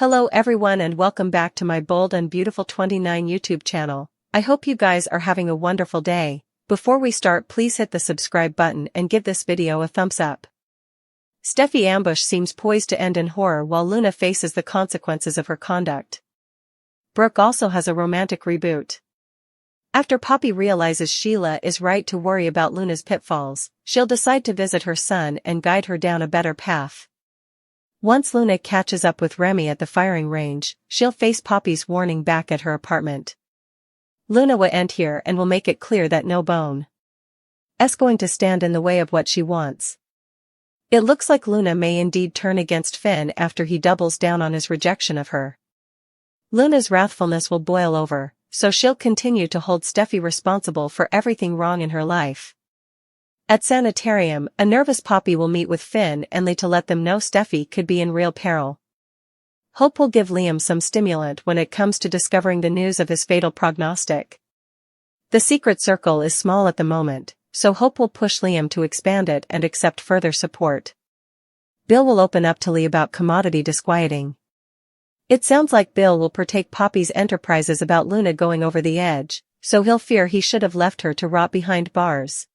Hello everyone and welcome back to my Bold and Beautiful 29 YouTube channel. I hope you guys are having a wonderful day. Before we start, please hit the subscribe button and give this video a thumbs up. Steffy ambush seems poised to end in horror while Luna faces the consequences of her conduct. Brooke also has a romantic reboot. After Poppy realizes Sheila is right to worry about Luna's pitfalls, she'll decide to visit her son and guide her down a better path. Once Luna catches up with Remy at the firing range, she'll face Poppy's warning back at her apartment. Luna will end here and will make it clear that no bone is going to stand in the way of what she wants. It looks like Luna may indeed turn against Finn after he doubles down on his rejection of her. Luna's wrathfulness will boil over, so she'll continue to hold Steffy responsible for everything wrong in her life. At Sanitarium, a nervous Poppy will meet with Finn and Lee to let them know Steffy could be in real peril. Hope will give Liam some stimulant when it comes to discovering the news of his fatal prognostic. The secret circle is small at the moment, so Hope will push Liam to expand it and accept further support. Bill will open up to Lee about commodity disquieting. It sounds like Bill will partake Poppy's enterprises about Luna going over the edge, so he'll fear he should have left her to rot behind bars.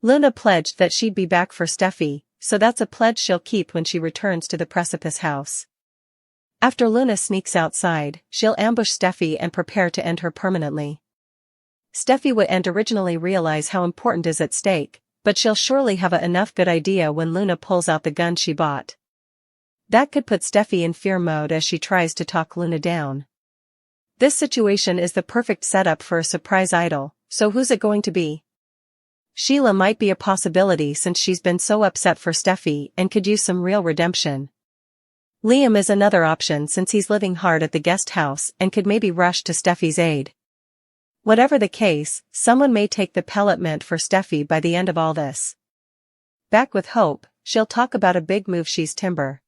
Luna pledged that she'd be back for Steffy, so that's a pledge she'll keep when she returns to the Precipice house. After Luna sneaks outside, she'll ambush Steffy and prepare to end her permanently. Steffy wouldn't originally realize how important is at stake, but she'll surely have enough good idea when Luna pulls out the gun she bought. That could put Steffy in fear mode as she tries to talk Luna down. This situation is the perfect setup for a surprise idol, so who's it going to be? Sheila might be a possibility since she's been so upset for Steffy and could use some real redemption. Liam is another option since he's living hard at the guest house and could maybe rush to Steffy's aid. Whatever the case, someone may take the pellet meant for Steffy by the end of all this. Back with Hope, she'll talk about a big move she's timber.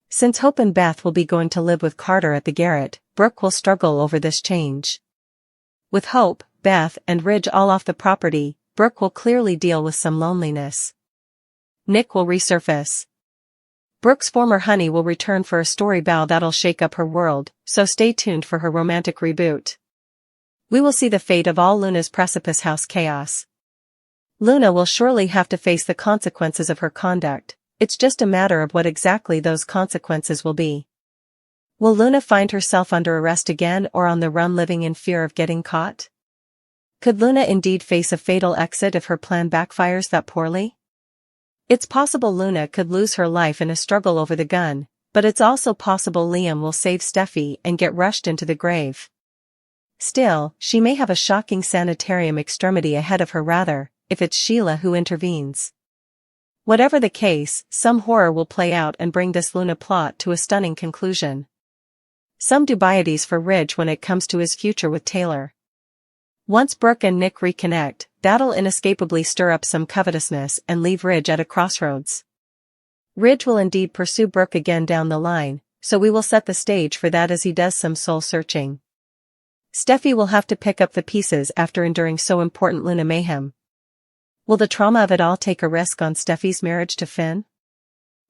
Since Hope and Beth will be going to live with Carter at the garret, Brooke will struggle over this change. With Hope, Beth, and Ridge all off the property, Brooke will clearly deal with some loneliness. Nick will resurface. Brooke's former honey will return for a story bow that'll shake up her world, so stay tuned for her romantic reboot. We will see the fate of all Luna's Precipice house chaos. Luna will surely have to face the consequences of her conduct, it's just a matter of what exactly those consequences will be. Will Luna find herself under arrest again or on the run living in fear of getting caught? Could Luna indeed face a fatal exit if her plan backfires that poorly? It's possible Luna could lose her life in a struggle over the gun, but it's also possible Liam will save Steffy and get rushed into the grave. Still, she may have a shocking sanitarium extremity ahead of her rather, if it's Sheila who intervenes. Whatever the case, some horror will play out and bring this Luna plot to a stunning conclusion. Some dubieties for Ridge when it comes to his future with Taylor. Once Brooke and Nick reconnect, that'll inescapably stir up some covetousness and leave Ridge at a crossroads. Ridge will indeed pursue Brooke again down the line, so we will set the stage for that as he does some soul-searching. Steffy will have to pick up the pieces after enduring so important Luna mayhem. Will the trauma of it all take a risk on Steffy's marriage to Finn?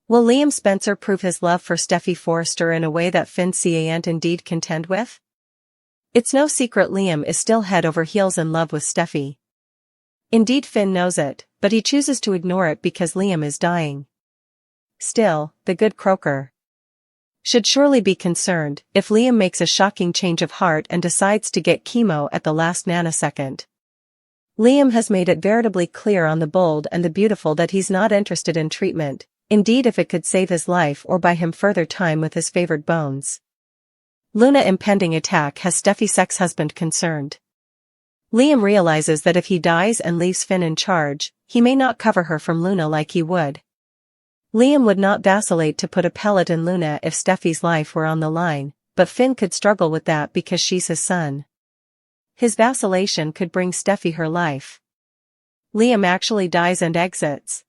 Will Liam Spencer prove his love for Steffy Forrester in a way that Finn can't indeed contend with? It's no secret Liam is still head over heels in love with Steffy. Indeed Finn knows it, but he chooses to ignore it because Liam is dying. Still, the good croaker should surely be concerned if Liam makes a shocking change of heart and decides to get chemo at the last nanosecond. Liam has made it veritably clear on the Bold and the Beautiful that he's not interested in treatment, indeed if it could save his life or buy him further time with his favored bones. Luna impending attack has Steffy's ex-husband concerned. Liam realizes that if he dies and leaves Finn in charge, he may not cover her from Luna like he would. Liam would not vacillate to put a pellet in Luna if Steffy's life were on the line, but Finn could struggle with that because she's his son. His vacillation could bring Steffy her life. Liam actually dies and exits.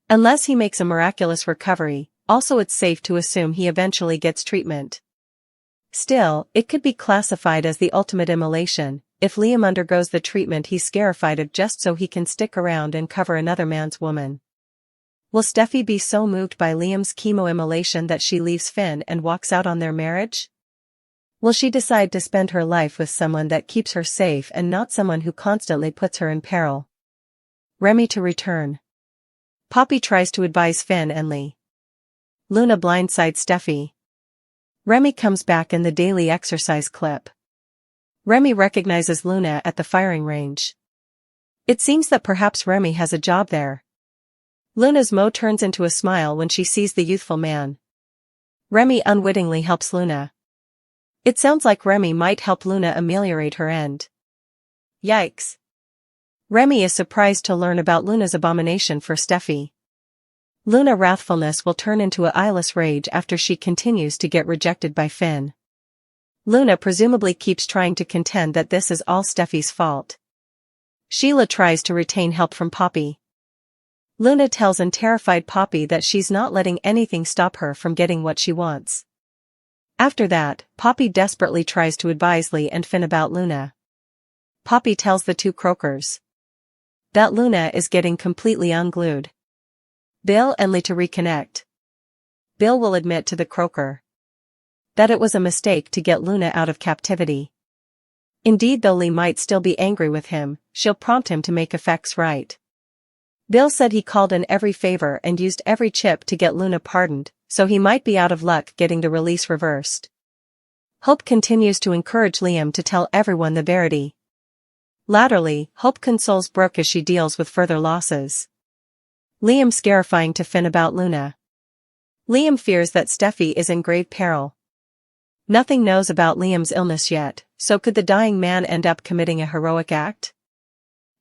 Unless he makes a miraculous recovery, also it's safe to assume he eventually gets treatment. Still, it could be classified as the ultimate immolation, if Liam undergoes the treatment he's scarified of just so he can stick around and cover another man's woman. Will Steffy be so moved by Liam's chemo-immolation that she leaves Finn and walks out on their marriage? Will she decide to spend her life with someone that keeps her safe and not someone who constantly puts her in peril? Remy to return. Poppy tries to advise Finn and Lee. Luna blindsides Steffy. Remy comes back in the daily exercise clip. Remy recognizes Luna at the firing range. It seems that perhaps Remy has a job there. Luna's mo turns into a smile when she sees the youthful man. Remy unwittingly helps Luna. It sounds like Remy might help Luna ameliorate her end. Yikes. Remy is surprised to learn about Luna's abomination for Steffy. Luna wrathfulness will turn into a eyeless rage after she continues to get rejected by Finn. Luna presumably keeps trying to contend that this is all Steffy's fault. Sheila tries to retain help from Poppy. Luna tells an terrified Poppy that she's not letting anything stop her from getting what she wants. After that, Poppy desperately tries to advise Lee and Finn about Luna. Poppy tells the two croakers that Luna is getting completely unglued. Bill and Lee to reconnect. Bill will admit to the croaker that it was a mistake to get Luna out of captivity. Indeed, though Lee might still be angry with him, she'll prompt him to make effects right. Bill said he called in every favor and used every chip to get Luna pardoned, so he might be out of luck getting the release reversed. Hope continues to encourage Liam to tell everyone the verity. Latterly, Hope consoles Brooke as she deals with further losses. Liam scarifying to Finn about Luna. Liam fears that Steffy is in grave peril. Nothing knows about Liam's illness yet, so could the dying man end up committing a heroic act?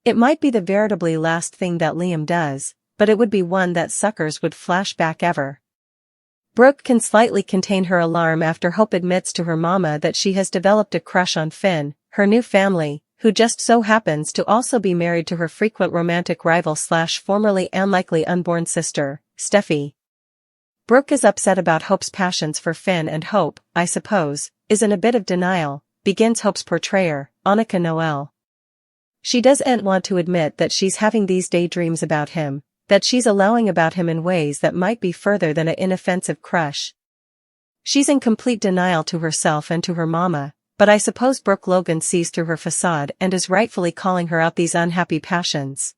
It might be the veritably last thing that Liam does, but it would be one that suckers would flash back ever. Brooke can slightly contain her alarm after Hope admits to her mama that she has developed a crush on Finn, her new family, who just so happens to also be married to her frequent romantic rival / formerly unlikely unborn sister, Steffy. Brooke is upset about Hope's passions for Finn and Hope, I suppose, is in a bit of denial, begins Hope's portrayer, Annika Noel. She doesn't want to admit that she's having these daydreams about him, that she's allowing about him in ways that might be further than an inoffensive crush. She's in complete denial to herself and to her mama, but I suppose Brooke Logan sees through her facade and is rightfully calling her out these unhappy passions.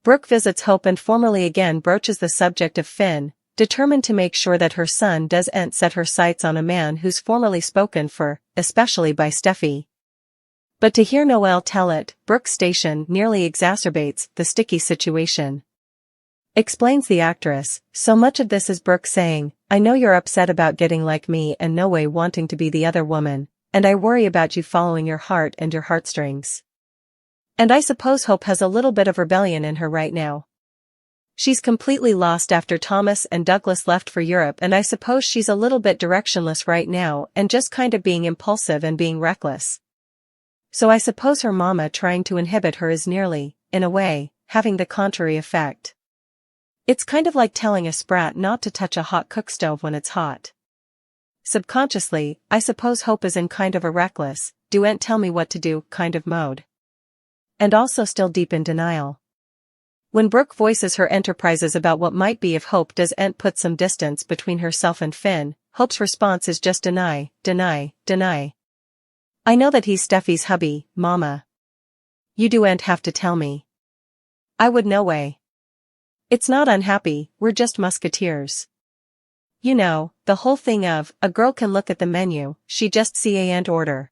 Brooke visits Hope and formally again broaches the subject of Finn, determined to make sure that her son doesn't set her sights on a man who's formerly spoken for, especially by Steffy. But to hear Noel tell it, Brooke's station nearly exacerbates the sticky situation. Explains the actress, so much of this is Brooke saying, I know you're upset about getting like me and no way wanting to be the other woman, and I worry about you following your heart and your heartstrings. And I suppose Hope has a little bit of rebellion in her right now. She's completely lost after Thomas and Douglas left for Europe, and I suppose she's a little bit directionless right now and just kind of being impulsive and being reckless. So I suppose her mama trying to inhibit her is nearly, in a way, having the contrary effect. It's kind of like telling a sprat not to touch a hot cookstove when it's hot. Subconsciously, I suppose Hope is in kind of a reckless, don't tell me what to do kind of mode. And also still deep in denial. When Brooke voices her enterprises about what might be if Hope doesn't put some distance between herself and Finn, Hope's response is just deny, deny, deny. I know that he's Steffy's hubby, mama. You don't have to tell me. I would no way. It's not unhappy, we're just musketeers. You know, the whole thing of, a girl can look at the menu, she just see and order.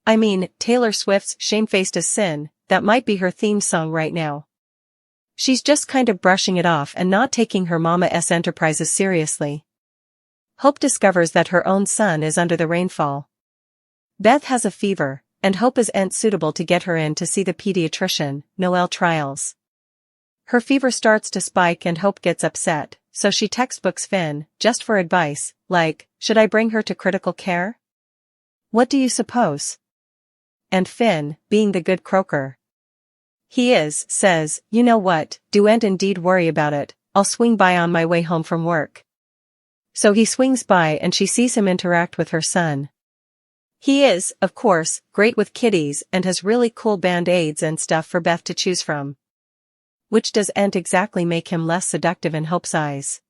I mean, Taylor Swift's Shamefaced as Sin, that might be her theme song right now. She's just kind of brushing it off and not taking her mama's enterprises seriously. Hope discovers that her own son is under the rainfall. Beth has a fever, and Hope isn't suitable to get her in to see the pediatrician, Noel trials. Her fever starts to spike and Hope gets upset, so she textbooks Finn, just for advice, like, should I bring her to critical care? What do you suppose? And Finn, being the good croaker he is, says, you know what, don't indeed worry about it, I'll swing by on my way home from work. So he swings by and she sees him interact with her son. He is, of course, great with kiddies and has really cool band-aids and stuff for Beth to choose from. which doesn't exactly make him less seductive in Hope's eyes.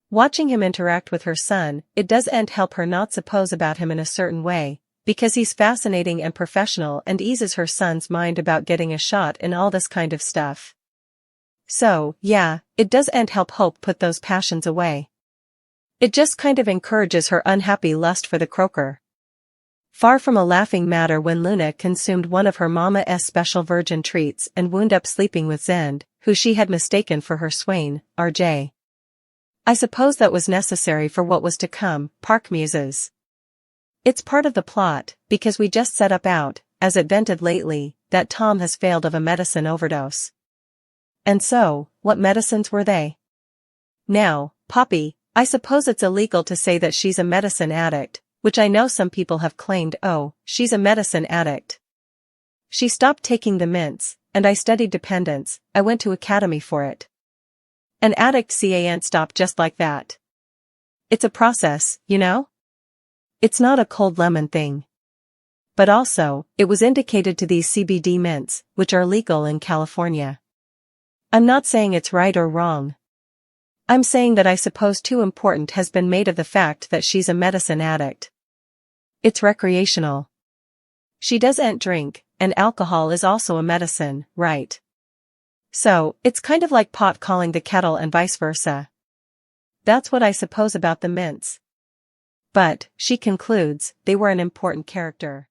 Watching him interact with her son, it doesn't help her not suppose about him in a certain way, because he's fascinating and professional and eases her son's mind about getting a shot in all this kind of stuff. So, yeah, it doesn't help Hope put those passions away. It just kind of encourages her unhappy lust for the croaker. Far from a laughing matter when Luna consumed one of her mama's special virgin treats and wound up sleeping with Zend, who she had mistaken for her swain, RJ. I suppose that was necessary for what was to come, Park muses. It's part of the plot, because we just set up out, as it vented lately, that Tom has failed of a medicine overdose. And so, what medicines were they? Now, Poppy, I suppose it's illegal to say that she's a medicine addict, which I know some people have claimed. Oh, she's a medicine addict. She stopped taking the mints, and I studied dependence. I went to academy for it. An addict can't stop just like that. It's a process, you know? It's not a cold lemon thing. But also, it was indicated to these CBD mints, which are legal in California. I'm not saying it's right or wrong. I'm saying that I suppose too important has been made of the fact that she's a medicine addict. It's recreational. She doesn't drink, and alcohol is also a medicine, right? So, it's kind of like pot calling the kettle and vice versa. That's what I suppose about the mints. But, she concludes, they were an important character.